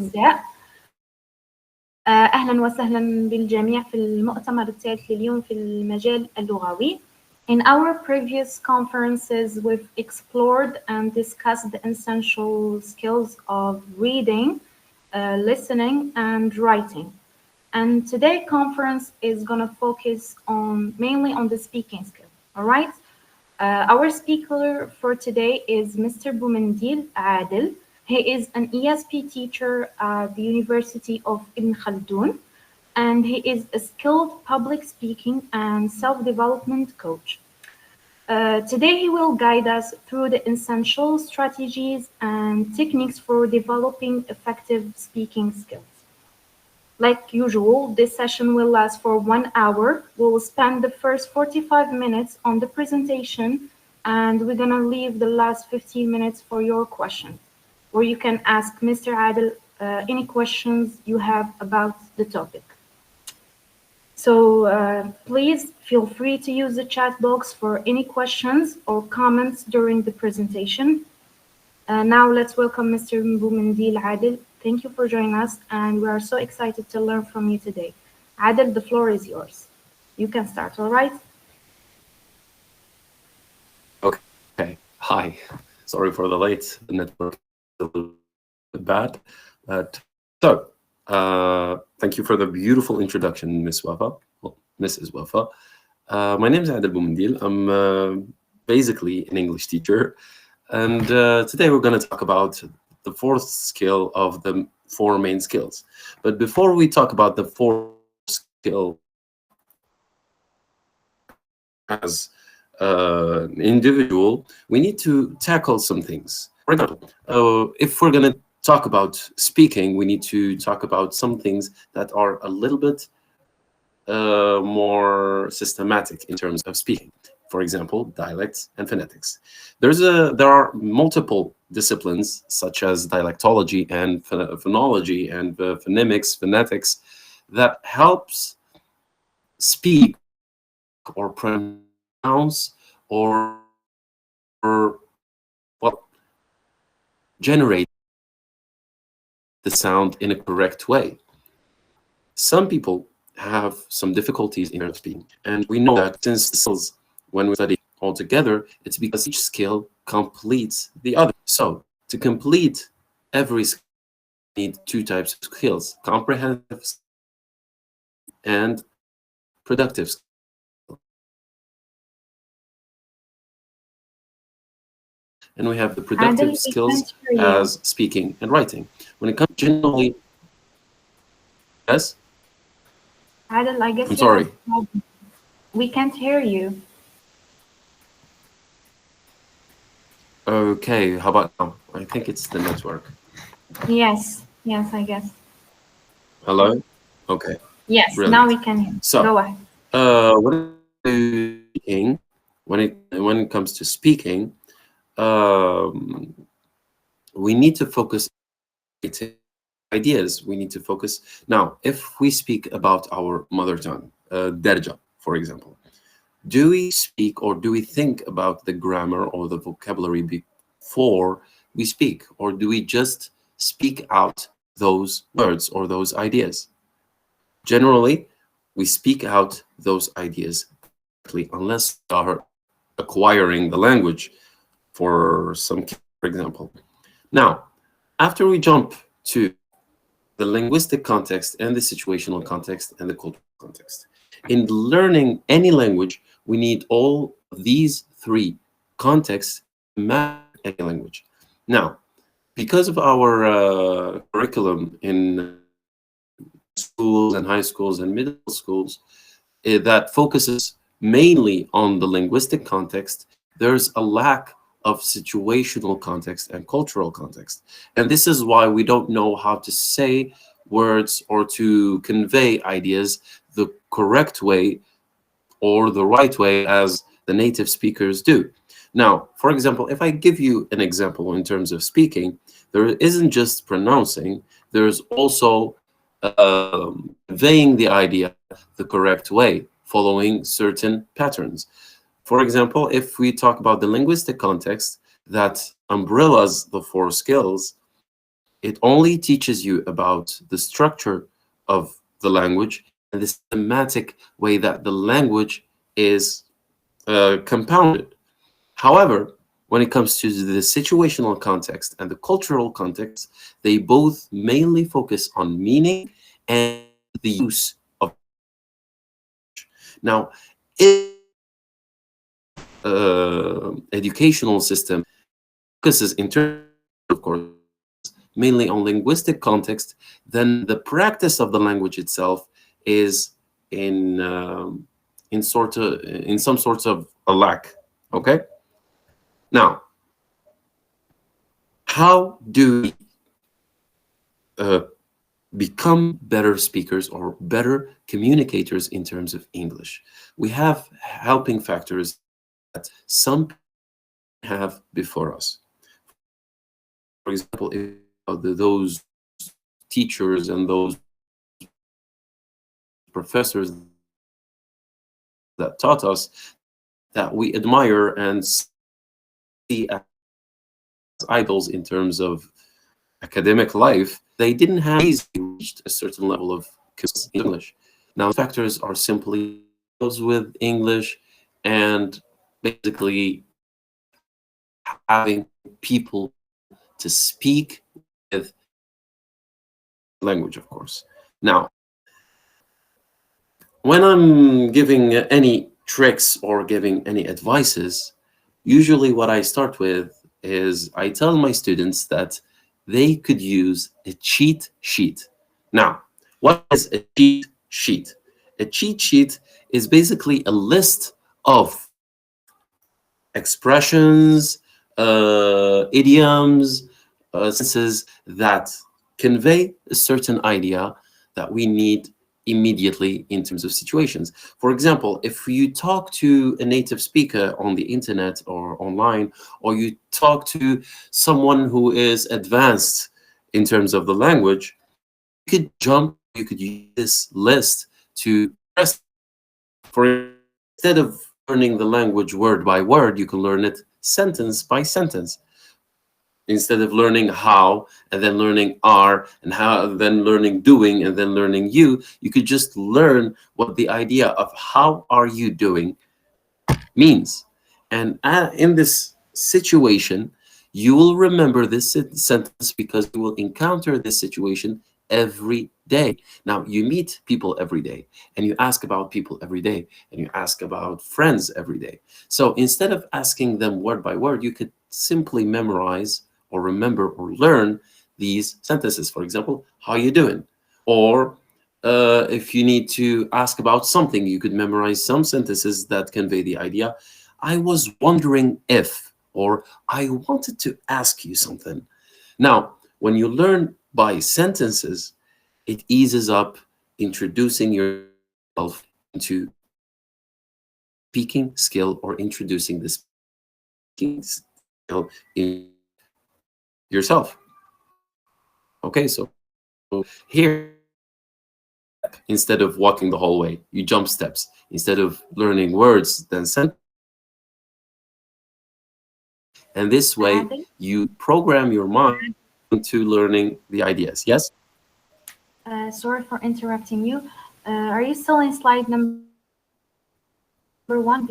الأعزاء، أهلا وسهلا بالجميع في المؤتمر الثالث لليوم في المجال اللغوي. In our previous conferences, we've explored and discussed the essential skills of reading, listening, and writing. And today's conference is going to focus mainly on the speaking skill. All right. Our speaker for today is Mr. Bومنديل عادل. He is an ESP teacher at the University of Ibn Khaldun, and he is a skilled public speaking and self-development coach. Today he will guide us through the essential strategies and techniques for developing effective speaking skills. Like usual, this session will last for 1 hour. We'll spend the first 45 minutes on the presentation, and we're gonna leave the last 15 minutes for your questions, where you can ask Mr. Adil any questions you have about the topic. So please feel free to use the chat box for any questions or comments during the presentation. Now let's welcome Mr. Bومنديل Adil. Thank you for joining us, and we are so excited to learn from you today. Adil, the floor is yours. You can start, all right? Okay. Hi. Sorry for the late. The network is a little bit bad. So, thank you for the beautiful introduction, Ms. Wafa. Well, Mrs. Wafa. My name is Adil Bومنديل. I'm basically an English teacher. And today we're going to talk about the fourth skill of the four main skills. But before we talk about the fourth skill as an individual, we need to tackle some things. For example, if we're going to talk about speaking, we need to talk about some things that are a little bit more systematic in terms of speaking. For example, dialects and phonetics. There are multiple disciplines such as dialectology and phonology and phonetics that helps speak or pronounce or generate the sound in a correct way. Some people have some difficulties in their speaking, and we know that since the skills, when we study all together, it's because each skill completes the other. So to complete every skill, you need two types of skills: comprehensive and productive skills. And we have the productive skills as speaking and writing. When it comes generally, yes? Adil, I guess I'm sorry. We can't hear you. Okay, how about now? I think it's the network. Yes, I guess. Hello? Okay. Yes, Brilliant. now we can hear. So, go ahead. When it comes to speaking, we need to focus on ideas. We need to focus. Now, if we speak about our mother tongue, Darja, for example, do we speak or do we think about the grammar or the vocabulary before we speak? Or do we just speak out those words or those ideas? Generally, we speak out those ideas unless we are acquiring the language for example. Now, after we jump to the linguistic context and the situational context and the cultural context, in learning any language, we need all of these three contexts to map any language. Now, because of our curriculum in schools and high schools and middle schools that focuses mainly on the linguistic context, there's a lack of situational context and cultural context. And this is why we don't know how to say words or to convey ideas the correct way or the right way as the native speakers do. Now, for example, if I give you an example in terms of speaking, there isn't just pronouncing, there's also conveying the idea the correct way, following certain patterns. For example, if we talk about the linguistic context that umbrellas the four skills, It only teaches you about the structure of the language and the systematic way that the language is compounded. However, when it comes to the situational context and the cultural context, they both mainly focus on meaning and the use of. Now, if educational system focuses in terms, of course, mainly on linguistic context, then the practice of the language itself is in some sorts of a lack. Okay. Now, how do we become better speakers or better communicators in terms of English? We have helping factors that some have before us. For example, if those teachers and those professors that taught us, that we admire and see as idols in terms of academic life, they didn't have reached a certain level of English. Now, factors are simply those with English and basically having people to speak with language, of course. Now, when I'm giving any tricks or giving any advices, usually what I start with is I tell my students that they could use a cheat sheet. Now, what is a cheat sheet? A cheat sheet is basically a list of expressions, idioms, sentences that convey a certain idea that we need immediately in terms of situations. For example, if you talk to a native speaker on the internet or online, or you talk to someone who is advanced in terms of the language, you could use this list to press. For instead of learning the language word by word, you can learn it sentence by sentence. Instead of learning how and then learning are and how, then learning doing and then learning you could just learn what the idea of how are you doing means. And in this situation, you will remember this sentence because you will encounter this situation every day. Now, you meet people every day, and you ask about people every day, and you ask about friends every day. So instead of asking them word by word, you could simply memorize or remember or learn these sentences. For example, how you doing? Or if you need to ask about something, you could memorize some sentences that convey the idea. I was wondering if, or I wanted to ask you something. Now, when you learn by sentences, it eases up introducing yourself into speaking skill or introducing this speaking skill in yourself. Okay, so here, instead of walking the hallway, you jump steps. Instead of learning words, then sentence. And this way, you program your mind into learning the ideas. Yes? Sorry for interrupting you. Are you still in slide number 1?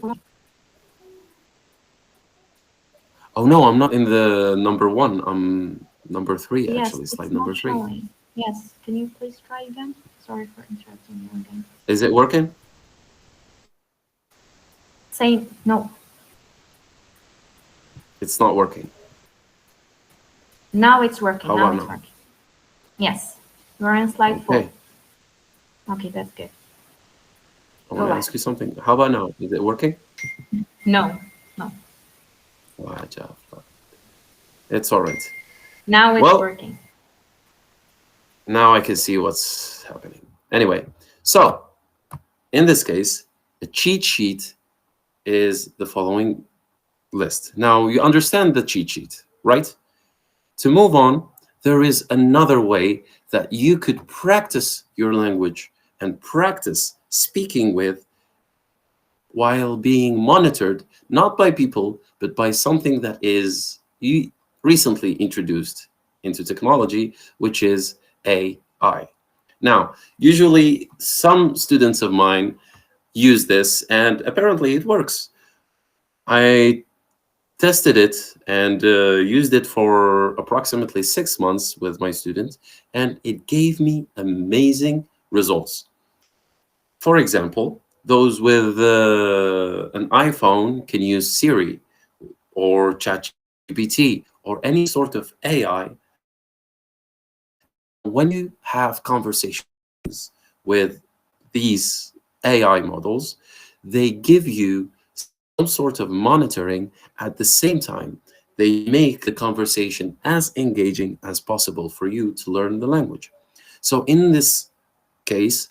Oh, no, I'm not in the number 1. I'm number 3, Yes, actually, it's slide not number 3. showing. Yes, can you please try again? Sorry for interrupting you again. Is it working? Say no. It's not working. Now it's working. How Now about it's now? working. Yes, we're on slide 4. Okay. Okay, that's good. I want to ask you something. How about now? Is it working? No. It's all right. Now it's working. Now I can see what's happening. Anyway, so in this case, a cheat sheet is the following list. Now you understand the cheat sheet, right? To move on, there is another way that you could practice your language and practice speaking with while being monitored, not by people, but by something that is recently introduced into technology, which is AI. Now, usually some students of mine use this, and apparently it works. I tested it and used it for approximately 6 months with my students, and it gave me amazing results. For example, those with an iPhone can use Siri or ChatGPT or any sort of AI. When you have conversations with these AI models, they give you some sort of monitoring. At the same time, they make the conversation as engaging as possible for you to learn the language. So in this case,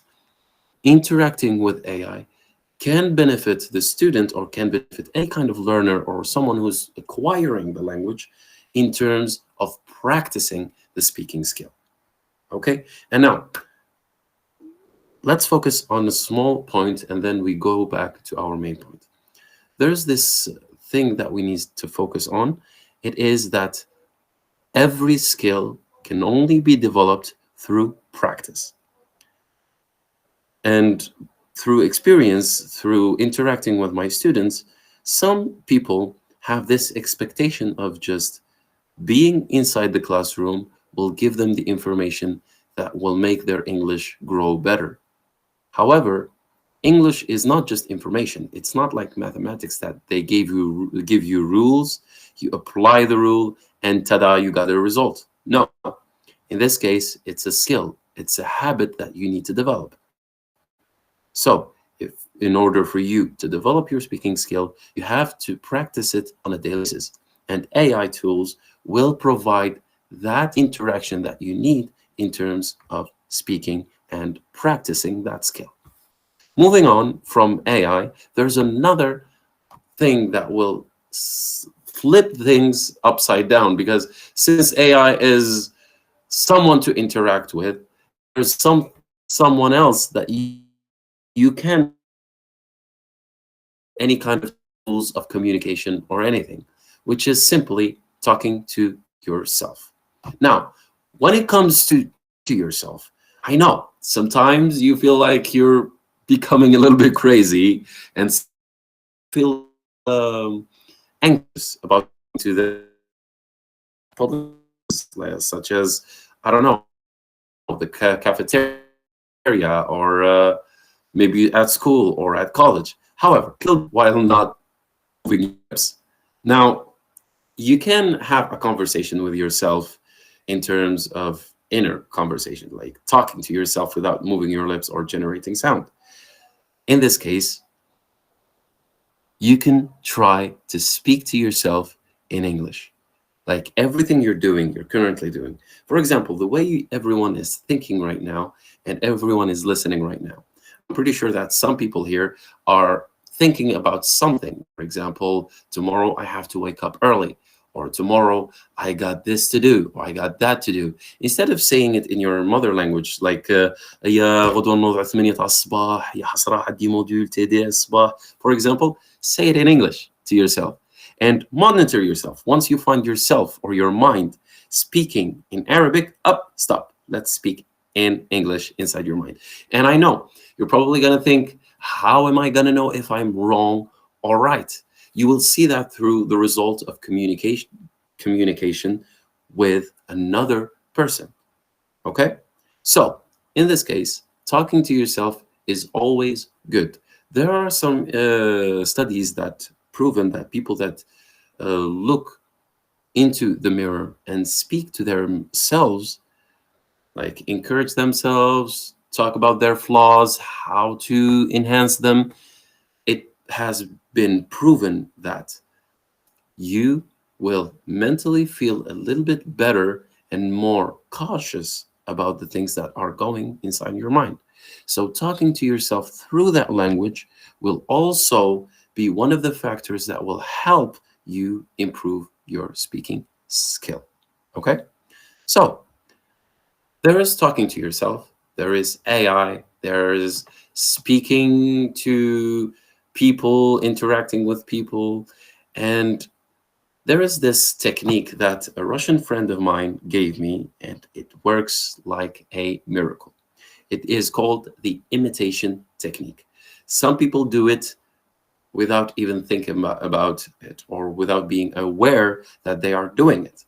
interacting with AI can benefit the student or can benefit any kind of learner or someone who's acquiring the language in terms of practicing the speaking skill. Okay, and now let's focus on a small point and then we go back to our main point. There's this thing that we need to focus on. It is that every skill can only be developed through practice. And through experience, through interacting with my students, some people have this expectation of just being inside the classroom will give them the information that will make their English grow better. However, English is not just information. It's not like mathematics that they give you rules, you apply the rule, and ta-da, you got a result. No, in this case, it's a skill. It's a habit that you need to develop. So, if in order for you to develop your speaking skill, you have to practice it on a daily basis. And AI tools will provide that interaction that you need in terms of speaking and practicing that skill. Moving on from AI, there's another thing that will flip things upside down, because since AI is someone to interact with, there's someone else that you can any kind of tools of communication or anything, which is simply talking to yourself. Now, when it comes to yourself, I know sometimes you feel like you're becoming a little bit crazy and feel anxious about to the public, such as, I don't know, the cafeteria or maybe at school or at college. However, while not moving lips. Now, you can have a conversation with yourself in terms of inner conversation, like talking to yourself without moving your lips or generating sound. In this case, you can try to speak to yourself in English. Like everything you're doing, you're currently doing. For example, the way everyone is thinking right now and everyone is listening right now. I'm pretty sure that some people here are thinking about something. For example, tomorrow I have to wake up early, or tomorrow I got this to do, or I got that to do. Instead of saying it in your mother language, like يا غدوة نوضع 8 على الصباح، يا حسرة عندي موديول TD الصباح, for example, say it in English to yourself and monitor yourself. Once you find yourself or your mind speaking in Arabic, stop. Let's speak in English inside your mind. And I know you're probably going to think, how am I going to know if I'm wrong or right? You will see that through the result of communication with another person. Okay? So, in this case, talking to yourself is always good. There are some studies that proven that people that look into the mirror and speak to themselves, like encourage themselves, talk about their flaws, how to enhance them, it has been proven that you will mentally feel a little bit better and more cautious about the things that are going inside your mind. So talking to yourself through that language will also be one of the factors that will help you improve your speaking skill. Okay? So there is talking to yourself, there is AI, there is speaking to people, interacting with people, and There is this technique that a Russian friend of mine gave me, and it works like a miracle. It is called the imitation technique. Some people do it without even thinking about it, or without being aware that they are doing it.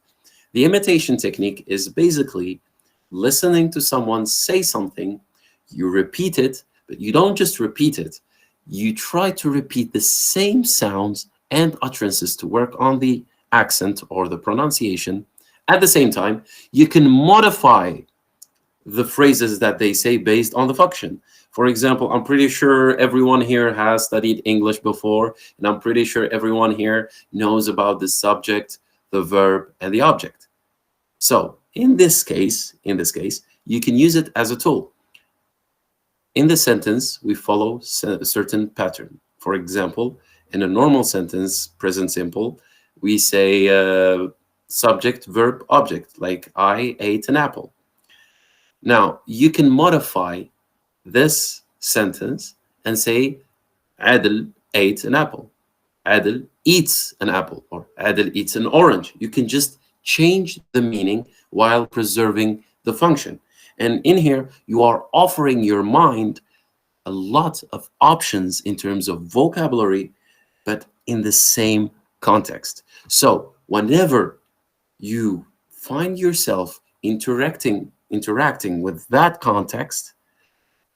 The imitation technique is basically listening to someone say something, you repeat it, but you don't just repeat it, you try to repeat the same sounds and utterances to work on the accent or the pronunciation. At the same time, you can modify the phrases that they say based on the function. For example, I'm pretty sure everyone here has studied English before, and I'm pretty sure everyone here knows about the subject, the verb, and the object. So in this case, you can use it as a tool. In the sentence, we follow a certain pattern. For example, in a normal sentence, present simple, we say subject, verb, object, like I ate an apple. Now, you can modify this sentence and say Adil ate an apple. Adil eats an apple, or Adil eats an orange. You can just change the meaning while preserving the function. And in here, you are offering your mind a lot of options in terms of vocabulary, but in the same context. So whenever you find yourself interacting with that context,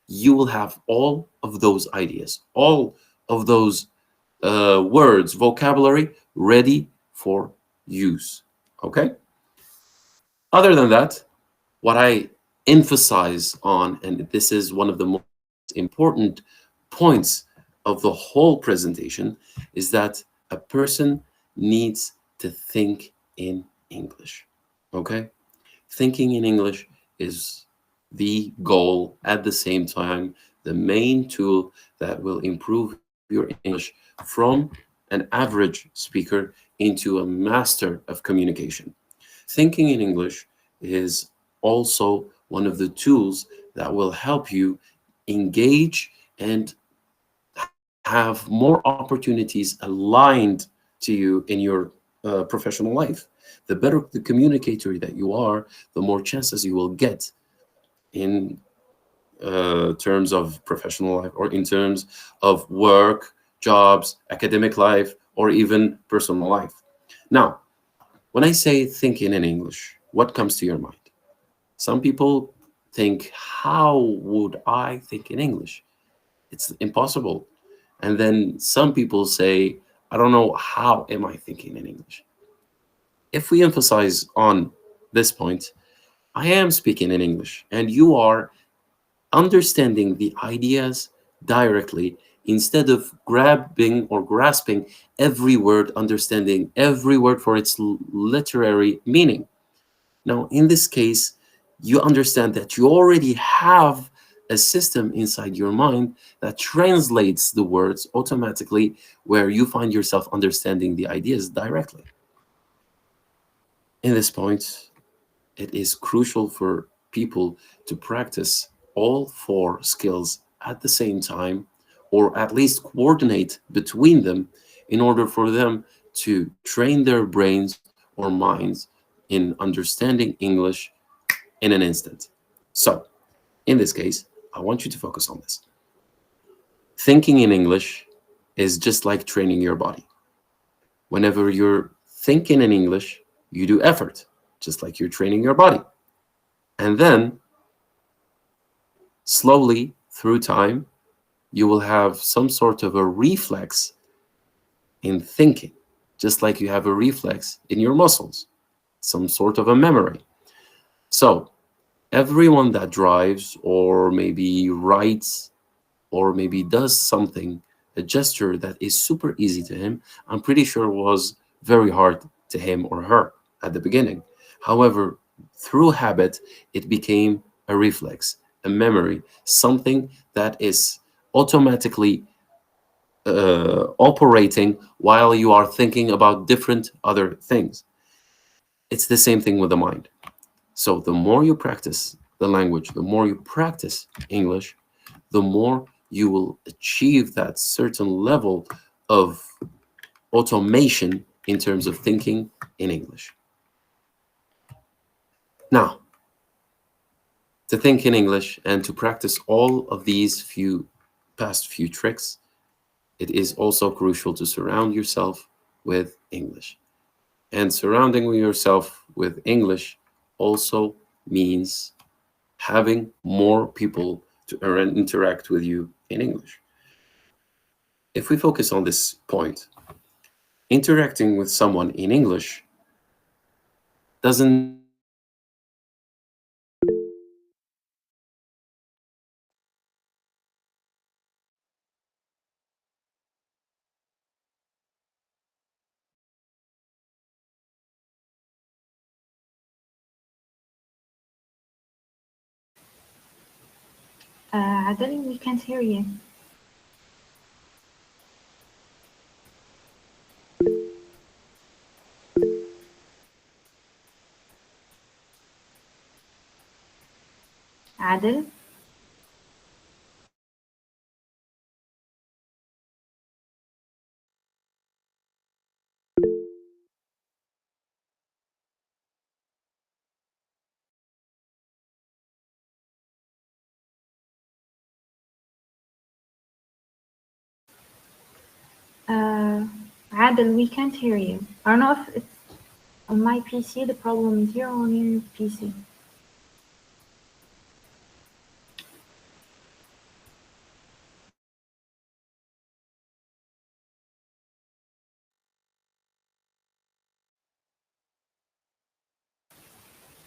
you will have all of those ideas, all of those words, vocabulary ready for use. Okay? Other than that, what I emphasize on, and this is one of the most important points of the whole presentation, is that a person needs to think in English. Okay? Thinking in English is the goal, at the same time, the main tool that will improve your English from an average speaker into a master of communication. Thinking in English is also one of the tools that will help you engage and have more opportunities aligned to you in your professional life. The better the communicator that you are, the more chances you will get in terms of professional life, or in terms of work, jobs, academic life, or even personal life. Now, when I say thinking in English, what comes to your mind? Some people think, how would I think in English? It's impossible. And then some people say, I don't know, how am I thinking in English? If we emphasize on this point, I am speaking in English, and you are understanding the ideas directly instead of grabbing or grasping every word, understanding every word for its literary meaning. Now, in this case, you understand that you already have a system inside your mind that translates the words automatically, where you find yourself understanding the ideas directly. In this point, it is crucial for people to practice all four skills at the same time, or at least coordinate between them, in order for them to train their brains or minds in understanding English in an instant. So, in this case, I want you to focus on this. Thinking in English is just like training your body. Whenever you're thinking in English, you do effort, just like you're training your body. And then, slowly, through time, you will have some sort of a reflex in thinking, just like you have a reflex in your muscles, some sort of a memory. So, everyone that drives, or maybe writes, or maybe does something, a gesture that is super easy to him, I'm pretty sure was very hard to him or her at the beginning. However, through habit, it became a reflex, a memory, something that is automatically operating while you are thinking about different other things. It's the same thing with the mind. So the more you practice the language, the more you practice English, the more you will achieve that certain level of automation in terms of thinking in English. Now, to think in English and to practice all of these past few tricks, it is also crucial to surround yourself with English. And surrounding yourself with English also means having more people to interact with you in English. If we focus on this point, interacting with someone in English doesn't Adel, we can't hear you. Adel? Adel, we can't hear you. I don't know if it's on my PC, the problem is here, or on your PC.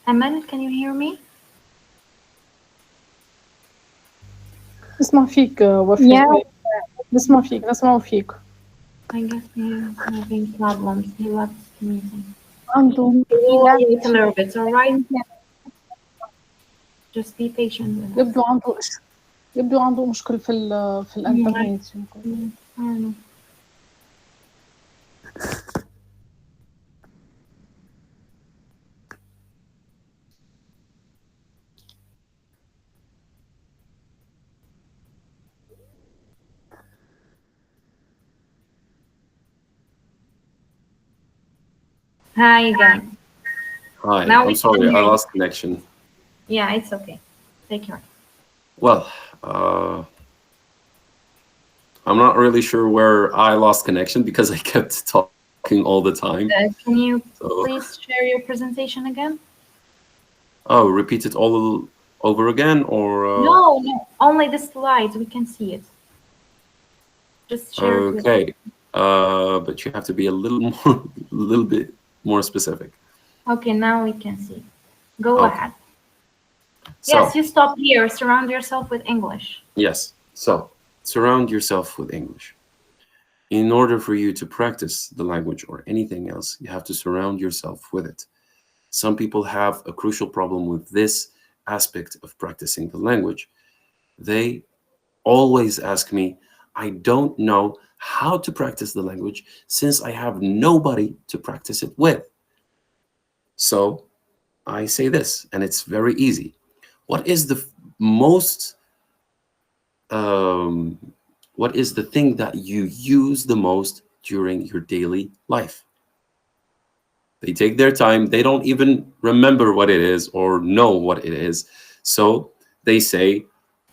Amal, can you hear me? نسمع فيك وفاء. نسمع فيك، نسمعوا فيك. I guess you're having problems. He left the meeting. عنده Wait a little bit, all right? Just be patient with us. يبدو عنده مشكل في الانترنت. I don't know. Hi again. Hi, Now I'm sorry, I lost connection. Yeah, it's okay. Take care. Well, I'm not really sure where I lost connection because I kept talking all the time. Can you please share your presentation again? Oh, repeat it all over again, or? No, only the slides. We can see it. Just share it. Okay, but you have to be a little bit more specific. Okay, now we can see. Go ahead. So, yes, you stop here. Surround yourself with English. Yes. So, surround yourself with English. In order for you to practice the language or anything else, you have to surround yourself with it. Some people have a crucial problem with this aspect of practicing the language. They always ask me, I don't know how to practice the language since I have nobody to practice it with. So I say this, and it's very easy. What is the what is the thing that you use the most during your daily life? They take their time. They don't even remember what it is or know what it is. So they say,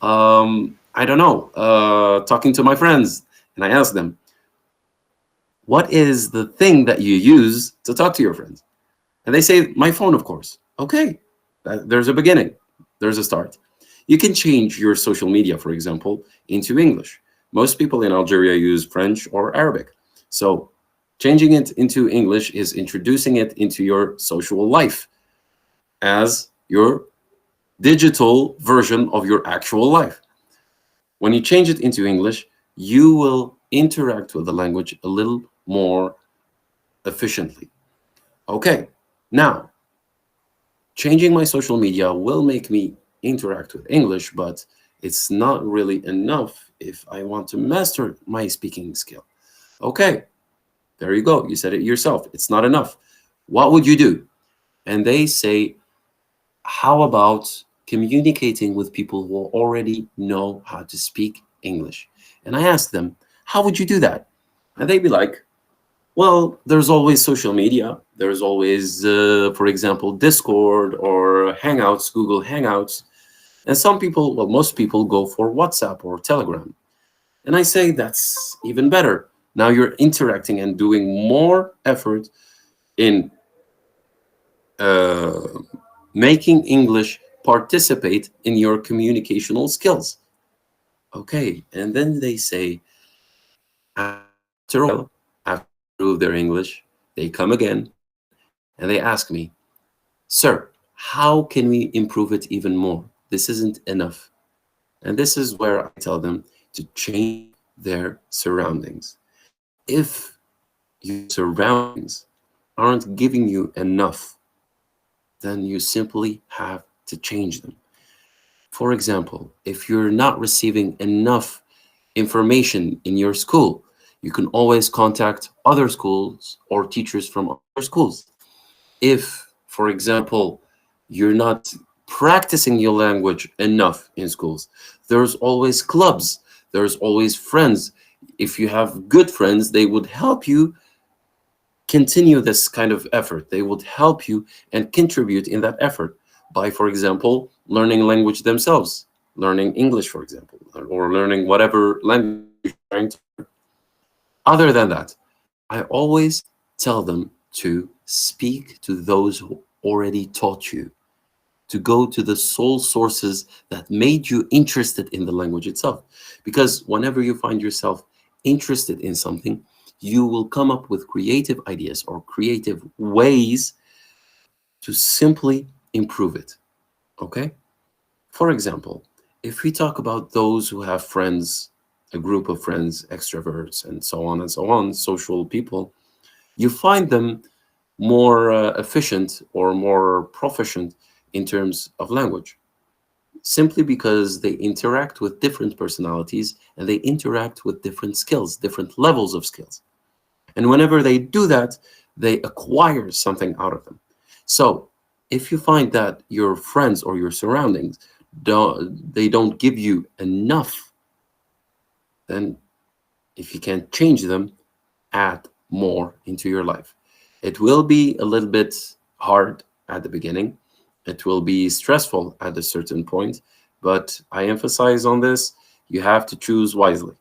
I don't know, talking to my friends. And I ask them, what is the thing that you use to talk to your friends? And they say, my phone, of course. Okay, there's a beginning. There's a start. You can change your social media, for example, into English. Most people in Algeria use French or Arabic. So changing it into English is introducing it into your social life as your digital version of your actual life. When you change it into English, you will interact with the language a little more efficiently. Okay, now, changing my social media will make me interact with English, but it's not really enough if I want to master my speaking skill. Okay, there you go. You said it yourself. It's not enough. What would you do? And they say, how about communicating with people who already know how to speak English? And I asked them, how would you do that? And they'd be like, Well, there's always social media. There's always, for example, Discord or Hangouts, Google Hangouts. And some people, well, most people go for WhatsApp or Telegram. And I say that's even better. Now you're interacting and doing more effort in making English participate in your communicational skills. Okay, and then they say, after a while, after they improve their English, they come again and they ask me, sir, how can we improve it even more? This isn't enough. And this is where I tell them to change their surroundings. If your surroundings aren't giving you enough, then you simply have to change them. For example, if you're not receiving enough information in your school, you can always contact other schools or teachers from other schools. If, for example, you're not practicing your language enough in schools, there's always clubs, there's always friends. If you have good friends, they would help you continue this kind of effort. They would help you and contribute in that effort by, for example, learning language themselves, learning English, for example, or learning whatever language you're trying to learn. Other than that, I always tell them to speak to those who already taught you, to go to the sole sources that made you interested in the language itself. Because whenever you find yourself interested in something, you will come up with creative ideas or creative ways to simply improve it. Okay? For example, if we talk about those who have friends, a group of friends, extroverts, and so on, social people, you find them more efficient or more proficient in terms of language, simply because they interact with different personalities and they interact with different skills, different levels of skills. And whenever they do that, they acquire something out of them. So if you find that your friends or your surroundings don't give you enough, then if you can't change them, add more into your life. It will be a little bit hard at the beginning. It will be stressful at a certain point, but I emphasize on this, you have to choose wisely,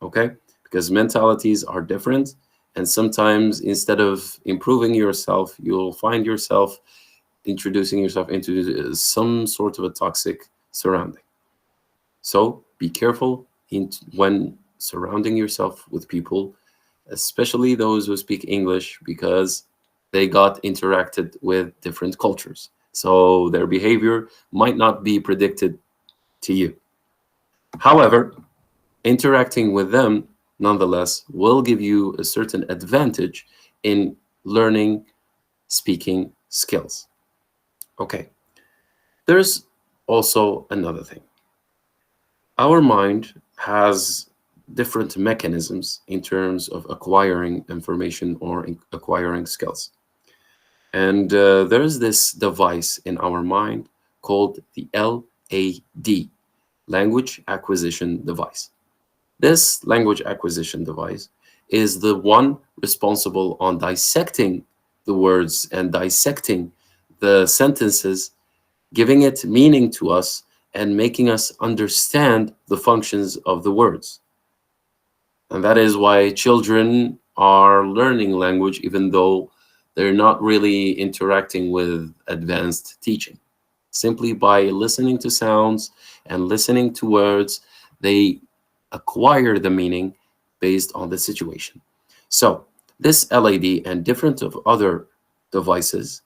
okay? Because mentalities are different, and sometimes instead of improving yourself, you'll find yourself introducing yourself into some sort of a toxic surrounding. So be careful when surrounding yourself with people, especially those who speak English, because they got interacted with different cultures. So their behavior might not be predicted to you. However, interacting with them nonetheless will give you a certain advantage in learning speaking skills. Okay, there's also another thing. Our mind has different mechanisms in terms of acquiring information or acquiring skills. And there's this device in our mind called the LAD, Language Acquisition Device. This language acquisition device is the one responsible on dissecting the words and dissecting the sentences, giving it meaning to us and making us understand the functions of the words. And that is why children are learning language even though they're not really interacting with advanced teaching. Simply by listening to sounds and listening to words, they acquire the meaning based on the situation. So this LAD and different of other devices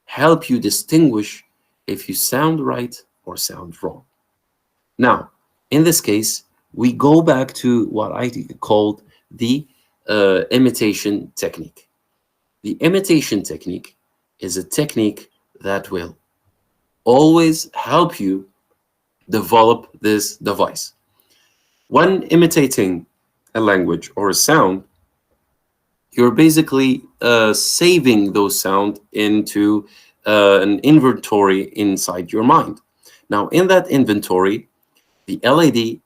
help you distinguish if you sound right or sound wrong. Now, in this case, we go back to what I called the imitation technique. The imitation technique is a technique that will always help you develop this device. When imitating a language or a sound, you're basically saving those sounds into an inventory inside your mind. Now, in that inventory, the LAD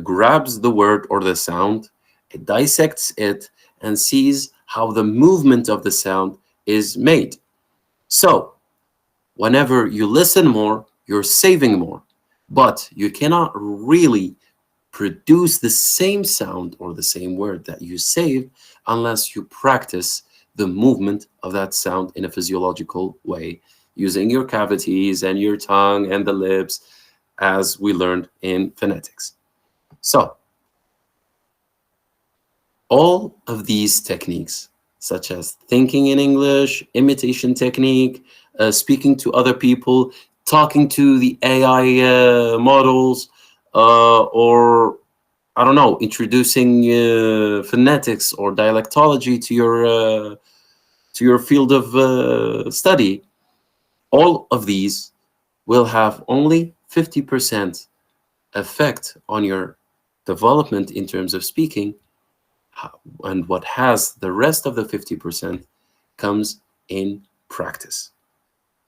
grabs the word or the sound It dissects it and sees how the movement of the sound is made. So whenever you listen more, you're saving more, but you cannot really produce the same sound or the same word that you saved unless you practice the movement of that sound in a physiological way, using your cavities and your tongue and the lips, as we learned in phonetics. So all of these techniques, such as thinking in English, imitation technique, speaking to other people, talking to the AI models, or I don't know, introducing phonetics or dialectology to your field of study, all of these will have only 50% effect on your development in terms of speaking, and what has the rest of the 50% comes in practice.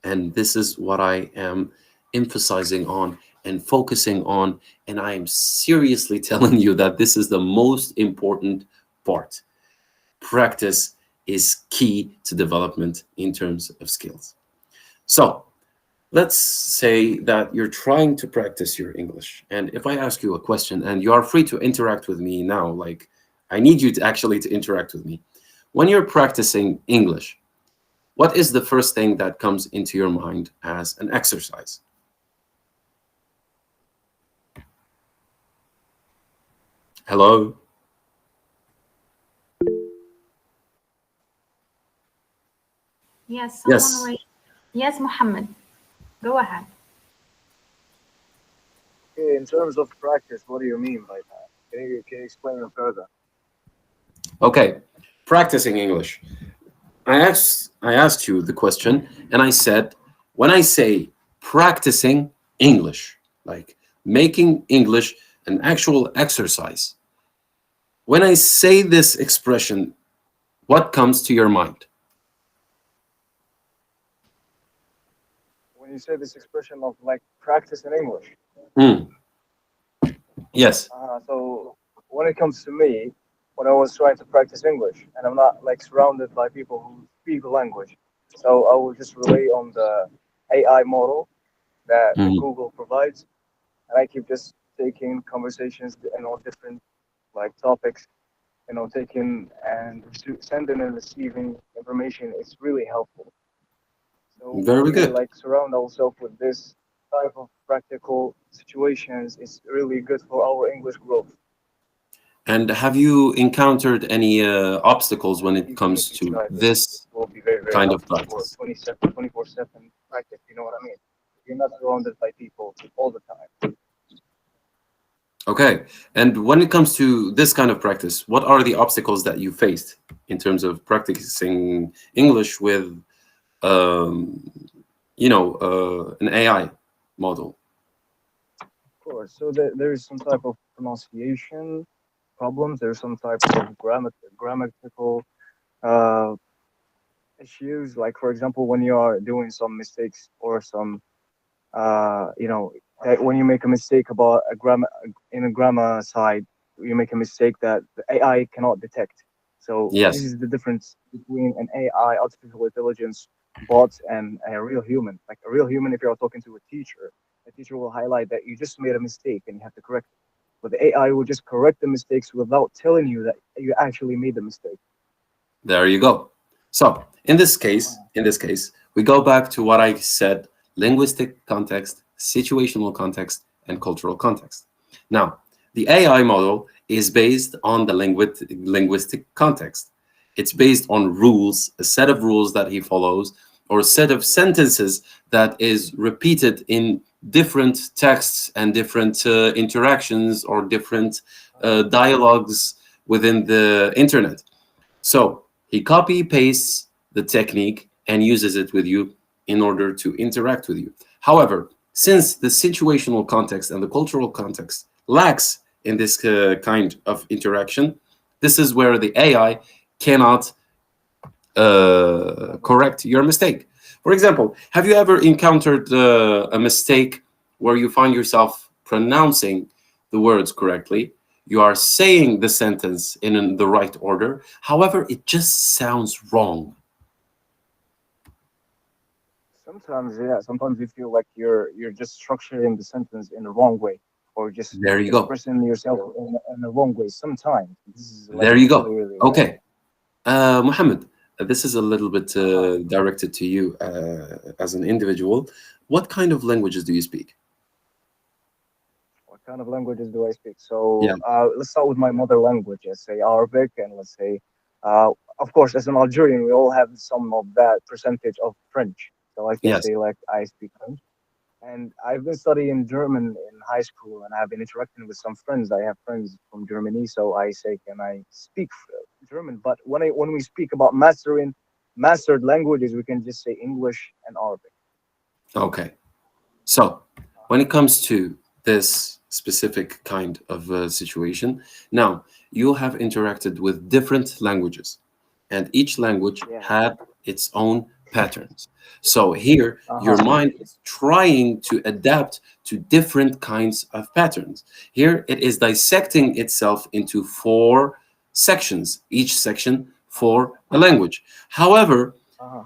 And this is what I am emphasizing on and focusing on, and I am seriously telling you that this is the most important part. Practice is key to development in terms of skills. So let's say that you're trying to practice your English, and if I ask you a question, and you are free to interact with me now, like I need you to actually to interact with me. When you're practicing English, what is the first thing that comes into your mind as an exercise? Hello? Yes, Yes. Yes, Muhammad. Go ahead. Okay, in terms of practice, what do you mean by that? Can you explain it further? Okay, practicing English. I asked you the question, and I said, when I say practicing English, like making English an actual exercise, when I say this expression, what comes to your mind? When you say this expression of like practice in English, Yes. so when it comes to me, when I was trying to practice English, and I'm not like surrounded by people who speak the language, so I will just rely on the AI model that Google provides, and I keep just taking conversations in all different like topics, taking and sending and receiving information. It's really helpful. So Very when we good. like surround ourselves with this type of practical situations, it's really good for our English growth. And have you encountered any obstacles when it comes to this Will be very, very kind of helpful practice? for 24/7 practice. You know what I mean? You're not surrounded by people all the time. Okay. And when it comes to this kind of practice, what are the obstacles that you faced in terms of practicing English with, an AI model? Of course. So there is some type of pronunciation problems. There's some type of grammatical uh, issues. Like for example, when you are doing some mistakes or some when you make a mistake about a grammar in a grammar side, you make a mistake that the AI cannot detect. So this Yes. is the difference between an AI, artificial intelligence bot, and a real human. Like a real human, if you're talking to a teacher will highlight that you just made a mistake and you have to correct it. But the AI will just correct the mistakes without telling you that you actually made the mistake. There you go. So in this case, we go back to what I said: linguistic context, situational context, and cultural context. Now, the AI model is based on the linguistic context. It's based on rules, a set of rules that he follows, or a set of sentences that is repeated in different texts and different interactions or different dialogues within the internet. So he copy pastes the technique and uses it with you in order to interact with you. However, since the situational context and the cultural context lacks in this kind of interaction, this is where the AI cannot correct your mistake. For example, have you ever encountered a mistake where you find yourself pronouncing the words correctly? You are saying the sentence in the right order. However, it just sounds wrong. Sometimes, yeah, sometimes you feel like you're just structuring the sentence in the wrong way, or just There you go. expressing yourself in the wrong way. Sometimes this is like There you go. really, really Okay. Mohammed, this is a little bit directed to you as an individual. What kind of languages do you speak? What kind of languages do I speak? So Yeah. let's start with my mother language. Let's say Arabic, and let's say, of course, as an Algerian, we all have some of that percentage of French. So I can Yes. say like I speak French. And I've been studying German in high school, and I've been interacting with some friends. I have friends from Germany, so I say, can I speak German? But when we speak about mastered languages, we can just say English and Arabic. Okay. So when it comes to this specific kind of situation, now you have interacted with different languages, and each language had its own patterns. So here, your mind is trying to adapt to different kinds of patterns. Here, it is dissecting itself into 4 sections, each section for a language. However,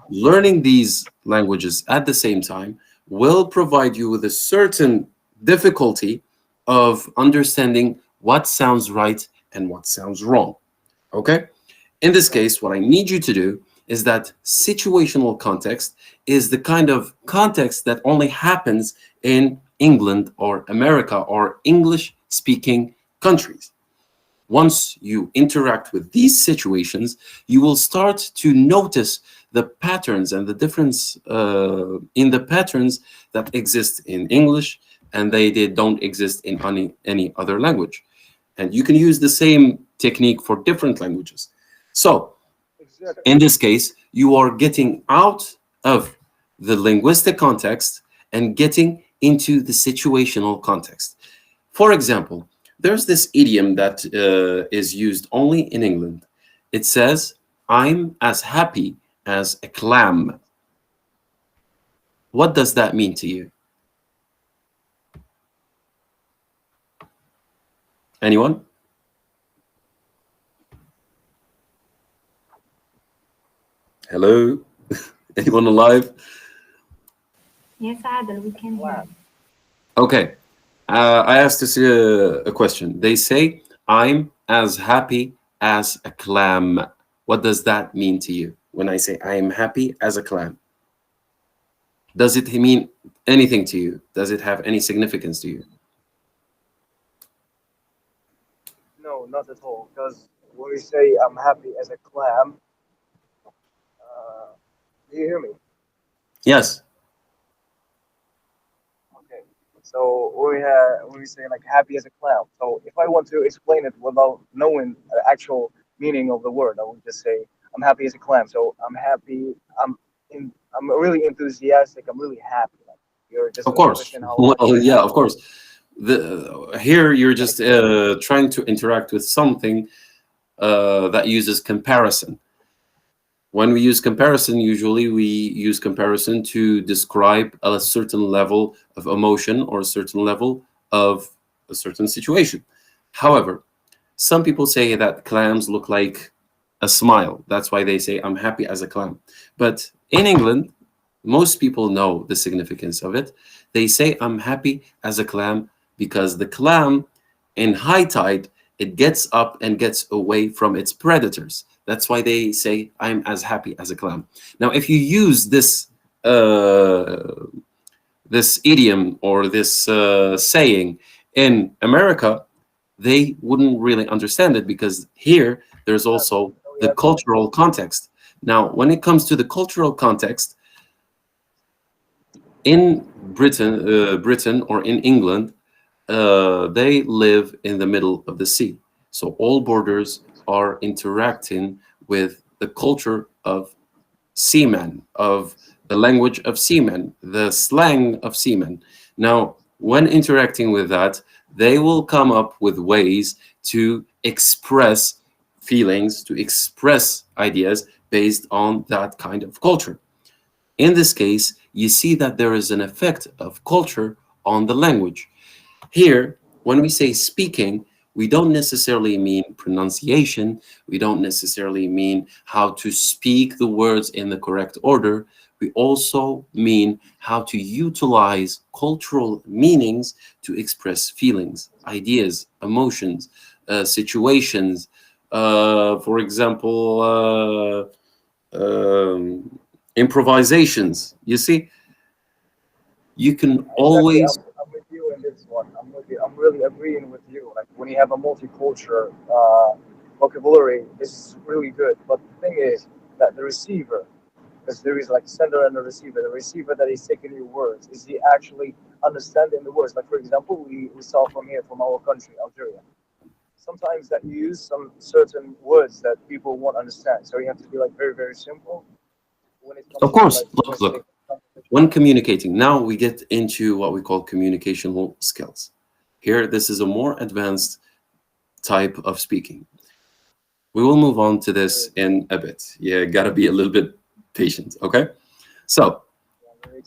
learning these languages at the same time will provide you with a certain difficulty of understanding what sounds right and what sounds wrong. Okay? In this case, what I need you to do is that situational context is the kind of context that only happens in England or America or English-speaking countries. Once you interact with these situations, you will start to notice the patterns and the difference in the patterns that exist in English, and they don't exist in any other language. And you can use the same technique for different languages. So, in this case, you are getting out of the linguistic context and getting into the situational context. For example, there's this idiom that is used only in England. It says, I'm as happy as a clam. What does that mean to you? Anyone? Hello? Anyone alive? Yes, Adel, we can hear. Okay. I asked this a question. They say, I'm as happy as a clam. What does that mean to you when I say I am happy as a clam? Does it mean anything to you? Does it have any significance to you? No, not at all. Because when we say I'm happy as a clam, do you hear me? Yes. Okay. So when we say like happy as a clam. So if I want to explain it without knowing the actual meaning of the word, I would just say I'm happy as a clam. So I'm happy. I'm really enthusiastic. I'm really happy. Like, you're just Of course. expressing how Well, much you're yeah, happy. of course. Here you're just trying to interact with something that uses comparison. When we use comparison, usually we use comparison to describe a certain level of emotion or a certain level of a certain situation. However, some people say that clams look like a smile. That's why they say, I'm happy as a clam. But in England, most people know the significance of it. They say, I'm happy as a clam because the clam in high tide, it gets up and gets away from its predators. That's why they say, I'm as happy as a clam. Now, if you use this this idiom or this saying in America, they wouldn't really understand it because here there's also the cultural context. Now, when it comes to the cultural context, in Britain or in England, they live in the middle of the sea. So all borders are interacting with the culture of seamen, of the language of seamen, the slang of seamen. Now, when interacting with that, they will come up with ways to express feelings, to express ideas based on that kind of culture. In this case, you see that there is an effect of culture on the language. Here, when we say speaking, We don't necessarily mean pronunciation. We don't necessarily mean how to speak the words in the correct order. We also mean how to utilize cultural meanings to express feelings, ideas, emotions, situations. For example, improvisations. You see, you can always. I'm with you in this one. I'm with you. I'm really agreeing with you. Like when you have a multicultural vocabulary, this is really good. But the thing is that the receiver, because there is like sender and a receiver. The receiver that is taking your words, is he actually understanding the words? Like for example, we saw from here, from our country, Algeria. Sometimes that you use some certain words that people won't understand. So you have to be like very, very simple when it comes Of course, to like look. When communicating, now we get into what we call communicational skills. Here, this is a more advanced type of speaking. We will move on to this in a bit. Yeah, gotta be a little bit patient, okay? So,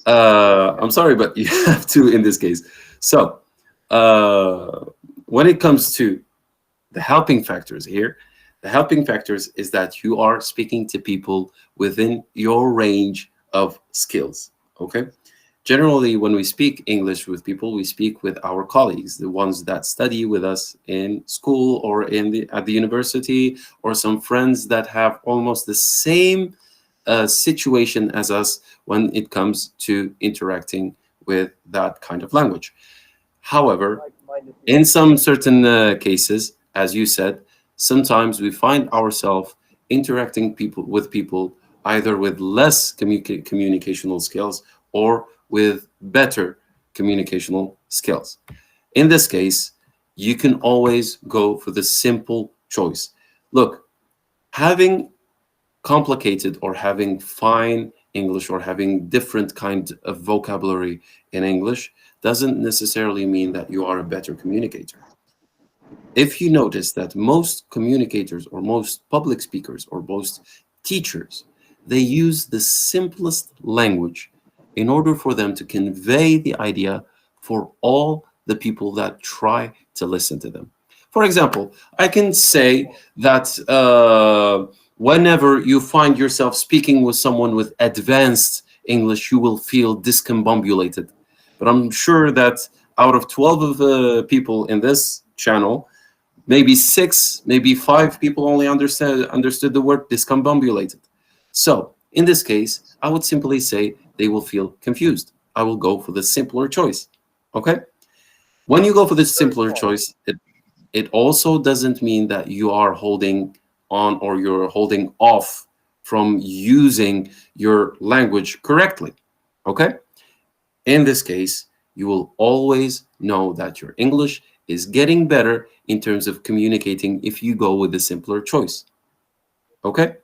I'm sorry, but you have to in this case. So, when it comes to the helping factors here, the helping factors is that you are speaking to people within your range of skills. Okay. Generally, when we speak English with people, we speak with our colleagues, the ones that study with us in school or at the university, or some friends that have almost the same situation as us when it comes to interacting with that kind of language. However, in some certain cases, as you said, sometimes we find ourselves interacting with people either with less communicational skills or with better communicational skills. In this case, you can always go for the simple choice. Look, having complicated or having fine English or having different kind of vocabulary in English doesn't necessarily mean that you are a better communicator. If you notice that most communicators or most public speakers or most teachers, they use the simplest language in order for them to convey the idea for all the people that try to listen to them. For example, I can say that whenever you find yourself speaking with someone with advanced English, you will feel discombobulated. But I'm sure that out of 12 of people in this channel, maybe 6, maybe 5 people only understood the word discombobulated. So in this case, I would simply say they will feel confused. I will go for the simpler choice. Okay? When you go for the simpler choice, it also doesn't mean that you are holding on or you're holding off from using your language correctly. Okay? In this case, you will always know that your English is getting better in terms of communicating if you go with the simpler choice. Okay?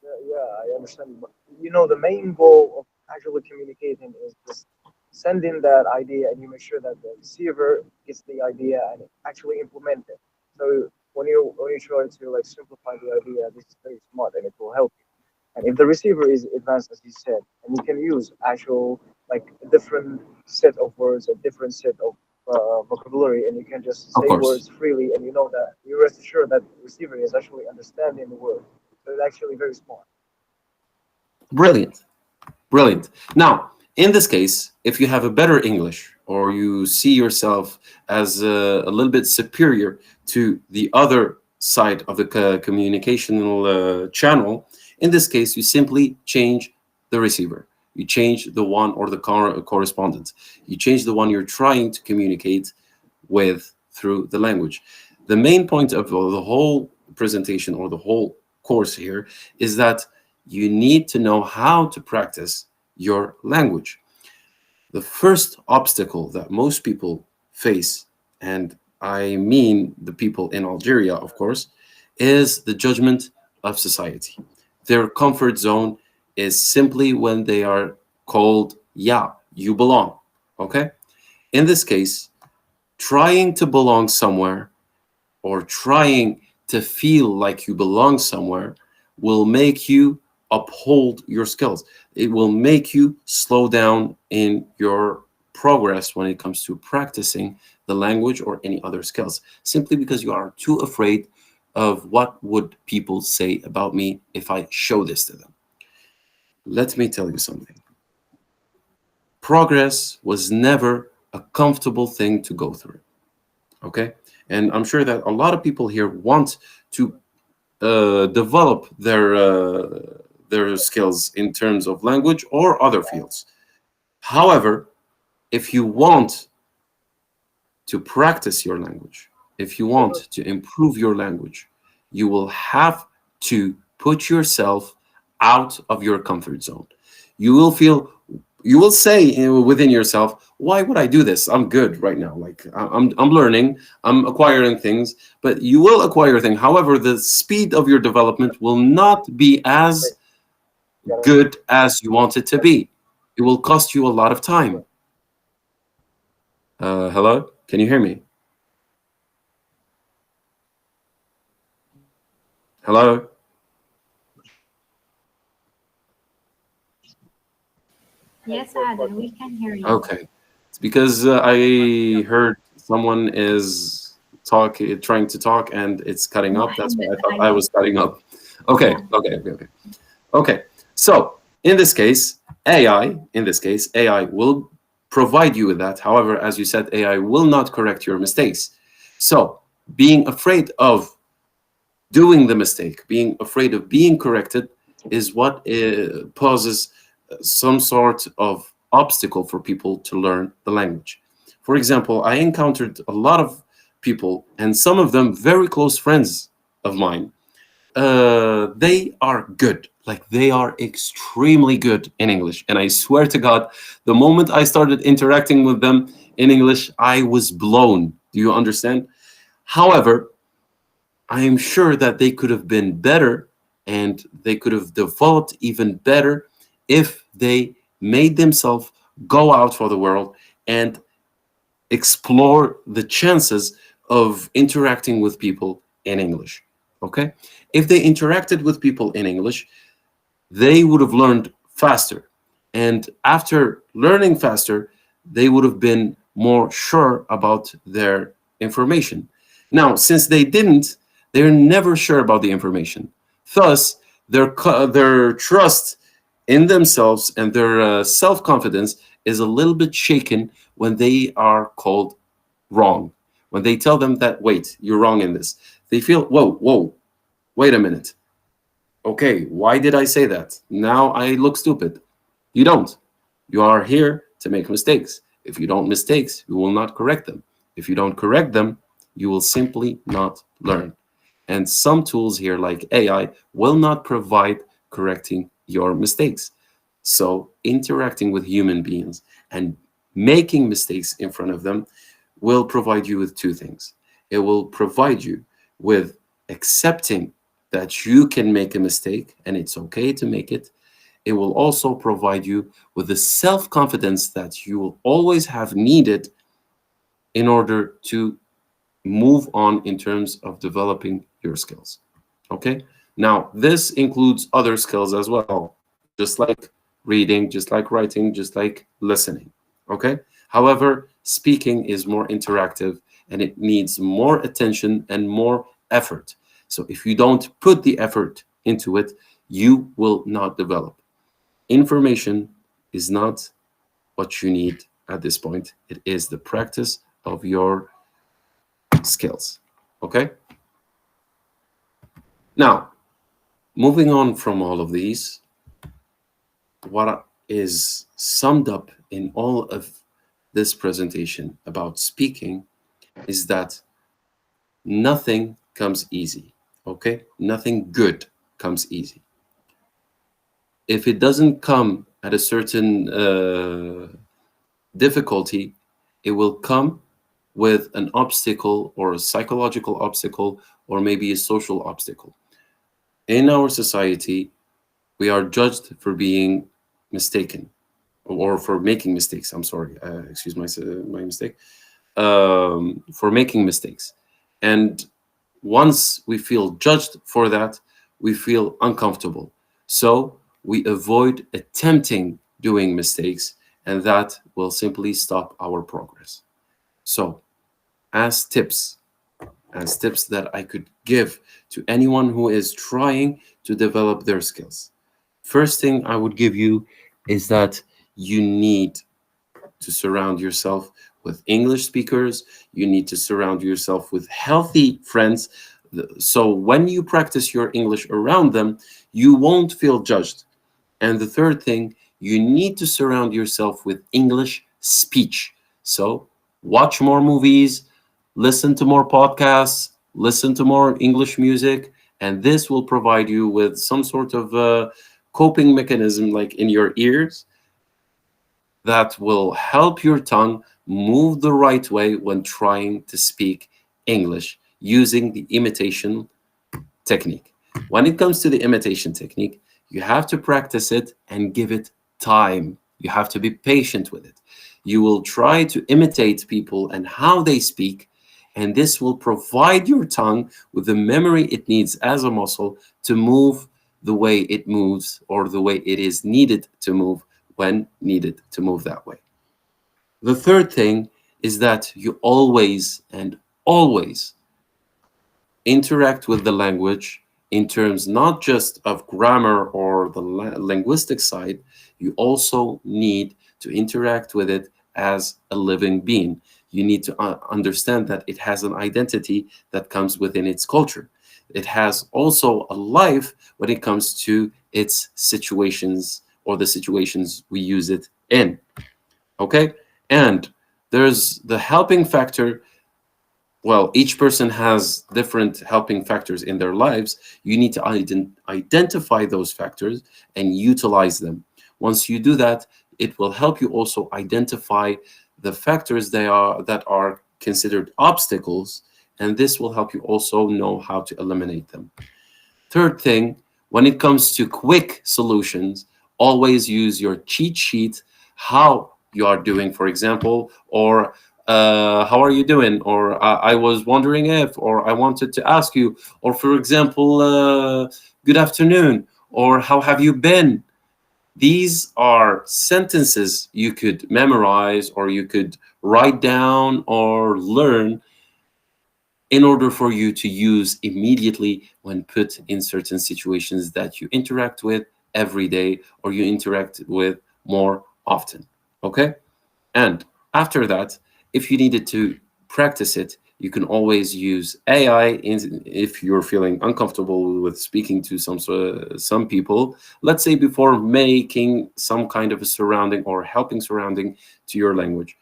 Yeah, I understand. But, you know, the main goal of actually communicating is just sending that idea, and you make sure that the receiver gets the idea and actually implement it. So when you try to like simplify the idea, this is very smart and it will help you. And if the receiver is advanced, as you said, and you can use actual like a different set of words, a different set of vocabulary, and you can just Of say course. words freely, and you know that you rest assured that the receiver is actually understanding the word. So it's actually very smart. Brilliant. Brilliant. Now, in this case, if you have a better English or you see yourself as a little bit superior to the other side of the communicational channel, in this case, you simply change the receiver. You change the one or the correspondent. You change the one you're trying to communicate with through the language. The main point of the whole presentation or the whole course here is that you need to know how to practice your language. The first obstacle that most people face, and I mean the people in Algeria, of course, is the judgment of society. Their comfort zone is simply when they are called, yeah, you belong, okay? In this case, trying to belong somewhere or trying to feel like you belong somewhere will make you uphold your skills. It will make you slow down in your progress when it comes to practicing the language or any other skills, simply because you are too afraid of what would people say about me if I show this to them. Let me tell you something. Progress was never a comfortable thing to go through, okay? And I'm sure that a lot of people here want to develop their skills in terms of language or other fields. However, if you want to practice your language, if you want to improve your language, you will have to put yourself out of your comfort zone. You will say within yourself, why would I do this? I'm good right now. Like I'm learning, I'm acquiring things, but you will acquire things. However, the speed of your development will not be as good as you want it to be. It will cost you a lot of time. Hello? Can you hear me? Hello? Yes, Adel, we can hear you. Okay. It's because I heard someone is trying to talk and it's cutting up. That's why I thought I was cutting up. Okay, okay. So in this case, AI will provide you with that. However, as you said, AI will not correct your mistakes. So being afraid of doing the mistake, being afraid of being corrected is what poses some sort of obstacle for people to learn the language. For example, I encountered a lot of people, and some of them very close friends of mine. They are good, like they are extremely good in English. And I swear to God, the moment I started interacting with them in English, I was blown. Do you understand? However, I am sure that they could have been better and they could have developed even better if they made themselves go out for the world and explore the chances of interacting with people in English. Okay? If they interacted with people in English, they would have learned faster. And after learning faster, they would have been more sure about their information. Now, since they didn't, they're never sure about the information. Thus, their trust in themselves and their self-confidence is a little bit shaken when they are called wrong. When they tell them that, wait, you're wrong in this, they feel, whoa, wait a minute. Okay, why did I say that? Now I look stupid. You don't. You are here to make mistakes. If you don't mistakes, you will not correct them. If you don't correct them, you will simply not learn. And some tools here like AI will not provide correcting your mistakes. So interacting with human beings and making mistakes in front of them will provide you with two things. It will provide you with accepting that you can make a mistake and it's okay to make it. It will also provide you with the self-confidence that you will always have needed in order to move on in terms of developing your skills. Okay? Now, this includes other skills as well, just like reading, just like writing, just like listening. Okay? However, speaking is more interactive and it needs more attention and more effort. So if you don't put the effort into it, you will not develop. Information is not what you need at this point. It is the practice of your skills. Okay? Now, moving on from all of these, what is summed up in all of this presentation about speaking is that nothing comes easy. Okay? Nothing good comes easy. If it doesn't come at a certain difficulty, it will come with an obstacle or a psychological obstacle or maybe a social obstacle. In our society, we are judged for being mistaken or for making mistakes. I'm sorry, excuse my mistake. For making mistakes. And once we feel judged for that, we feel uncomfortable. So we avoid attempting doing mistakes and that will simply stop our progress. So, as tips that I could give to anyone who is trying to develop their skills, first thing I would give you is that you need to surround yourself with English speakers. You need to surround yourself with healthy friends. So when you practice your English around them, you won't feel judged. And the third thing, you need to surround yourself with English speech. So watch more movies, listen to more podcasts, listen to more English music, and this will provide you with some sort of coping mechanism, like in your ears, that will help your tongue move the right way when trying to speak English using the imitation technique. When it comes to the imitation technique, you have to practice it and give it time. You have to be patient with it. You will try to imitate people and how they speak, and this will provide your tongue with the memory it needs as a muscle to move the way it moves, or the way it is needed to move when needed to move that way. The third thing is that you always interact with the language in terms not just of grammar or the linguistic side. You also need to interact with it as a living being. You need to understand that it has an identity that comes within its culture. It has also a life when it comes to its situations, or the situations we use it in. Okay? And there's the helping factor. Well, each person has different helping factors in their lives. You need to identify those factors and utilize them. Once you do that, it will help you also identify the factors that are considered obstacles, and this will help you also know how to eliminate them. Third thing, when it comes to quick solutions, always use your cheat sheet, how you are doing, for example, or how are you doing? Or I was wondering if, or I wanted to ask you, or for example, good afternoon, or how have you been? These are sentences you could memorize, or you could write down or learn in order for you to use immediately when put in certain situations that you interact with every day, or you interact with more often. Okay? And after that, if you needed to practice it, you can always use AI if you're feeling uncomfortable with speaking to some people, let's say before making some kind of a surrounding or helping surrounding to your language.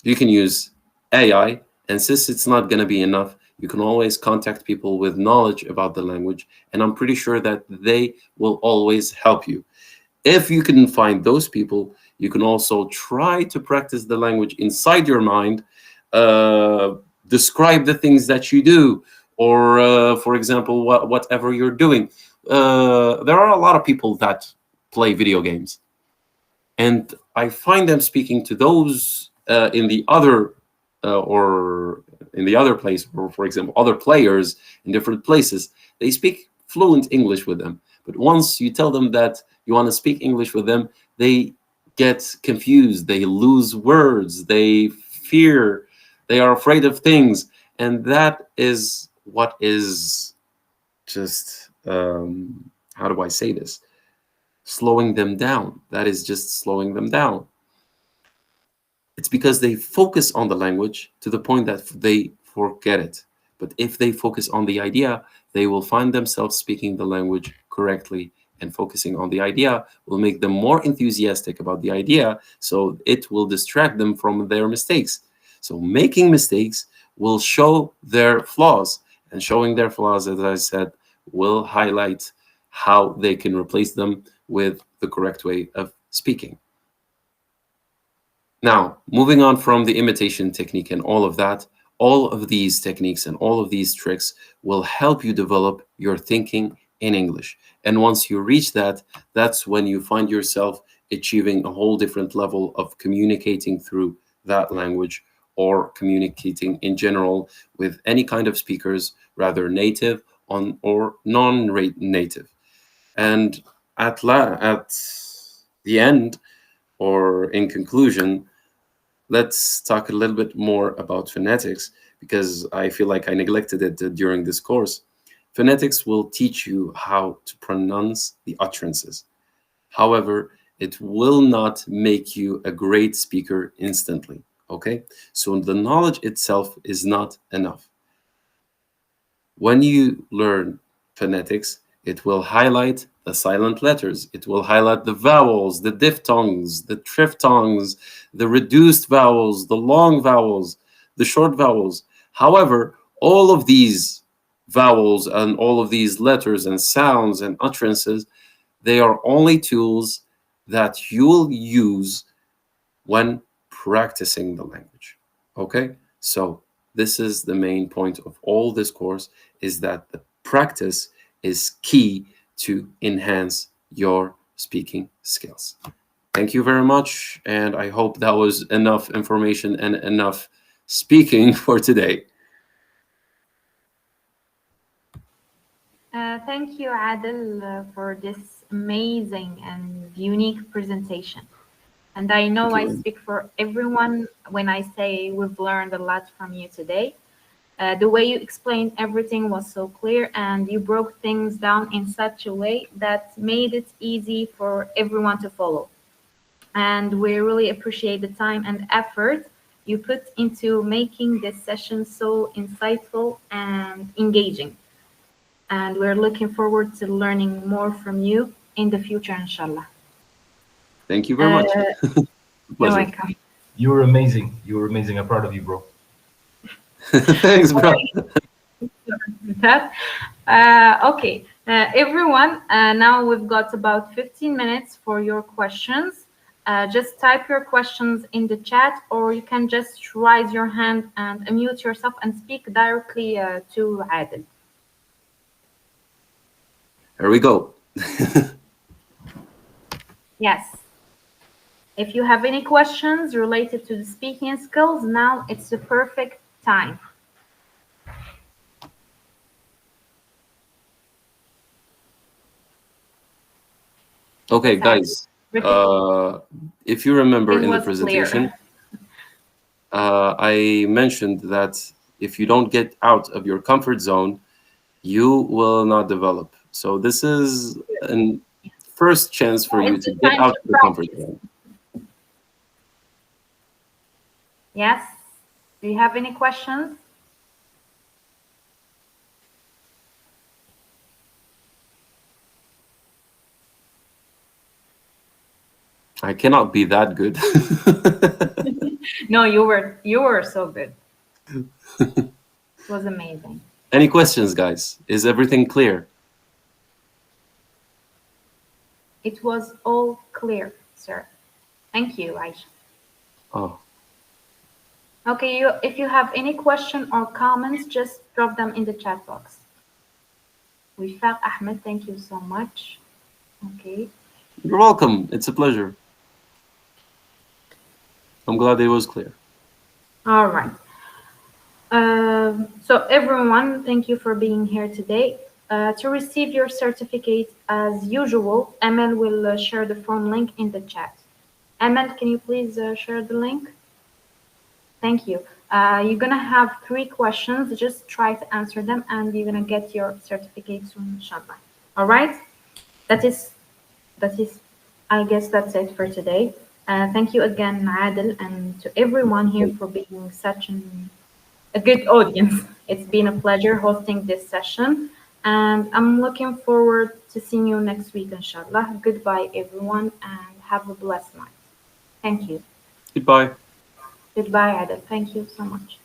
You can use AI, and since it's not going to be enough, you can always contact people with knowledge about the language, and I'm pretty sure that they will always help you. If you can find those people, you can also try to practice the language inside your mind, describe the things that you do, or for example, whatever you're doing. There are a lot of people that play video games, and I find them speaking to those in the other place, or for example, other players in different places. They speak fluent English with them, but once you tell them that you want to speak English with them, they get confused, they lose words, they fear, they are afraid of things, and that is what is just how do I say this, slowing them down. That is just slowing them down. It's because they focus on the language to the point that they forget it. But if they focus on the idea, they will find themselves speaking the language correctly, and focusing on the idea will make them more enthusiastic about the idea, so it will distract them from their mistakes. So making mistakes will show their flaws, and showing their flaws, as I said, will highlight how they can replace them with the correct way of speaking. Now, moving on from the imitation technique and all of that, all of these techniques and all of these tricks will help you develop your thinking in English. And once you reach that, that's when you find yourself achieving a whole different level of communicating through that language, or communicating in general with any kind of speakers, rather native or non-native. And at the end, or in conclusion, let's talk a little bit more about phonetics, because I feel like I neglected it during this course. Phonetics will teach you how to pronounce the utterances. However, it will not make you a great speaker instantly, okay? So the knowledge itself is not enough. When you learn phonetics, it will highlight the silent letters. It will highlight the vowels, the diphthongs, the triphthongs, the reduced vowels, the long vowels, the short vowels. However, all of these vowels and all of these letters and sounds and utterances, they are only tools that you'll use when practicing the language, okay? So this is the main point of all this course, is that the practice is key to enhance your speaking skills. Thank you very much, and I hope that was enough information and enough speaking for today. Thank you, Adil, for this amazing and unique presentation. And I know I speak for everyone when I say we've learned a lot from you today. The way you explained everything was so clear, and you broke things down in such a way that made it easy for everyone to follow. And we really appreciate the time and effort you put into making this session so insightful and engaging. And we're looking forward to learning more from you in the future, inshallah. Thank you very much. You're welcome. You were amazing. You were amazing. I'm proud of you, bro. Thanks, bro. Okay, everyone, now we've got about 15 minutes for your questions. Just type your questions in the chat, or you can just raise your hand and unmute yourself and speak directly to Adil. Here we go. Yes. If you have any questions related to the speaking skills, now it's the perfect time. Okay, guys, if you remember in the presentation, I mentioned that if you don't get out of your comfort zone, you will not develop. So this is a first chance for you to get out of the comfort zone. Yes. Do you have any questions? I cannot be that good. No, you were so good. It was amazing. Any questions, guys? Is everything clear? It was all clear, sir. Thank you, Aisha. Oh. Okay, if you have any question or comments, just drop them in the chat box. Wifaq Ahmed, thank you so much. Okay. You're welcome. It's a pleasure. I'm glad it was clear. All right. So everyone, thank you for being here today. To receive your certificate, as usual, Emel will share the form link in the chat. Emel, can you please share the link? Thank you. You're gonna have 3 questions. Just try to answer them, and you're gonna get your certificate soon, inshallah. All right. That is. I guess that's it for today. Thank you again, Adil, and to everyone here for being such a good audience. It's been a pleasure hosting this session, and I'm looking forward to seeing you next week, inshallah. Goodbye, everyone, and have a blessed night. Thank you. Goodbye. Goodbye, Adil. Thank you so much.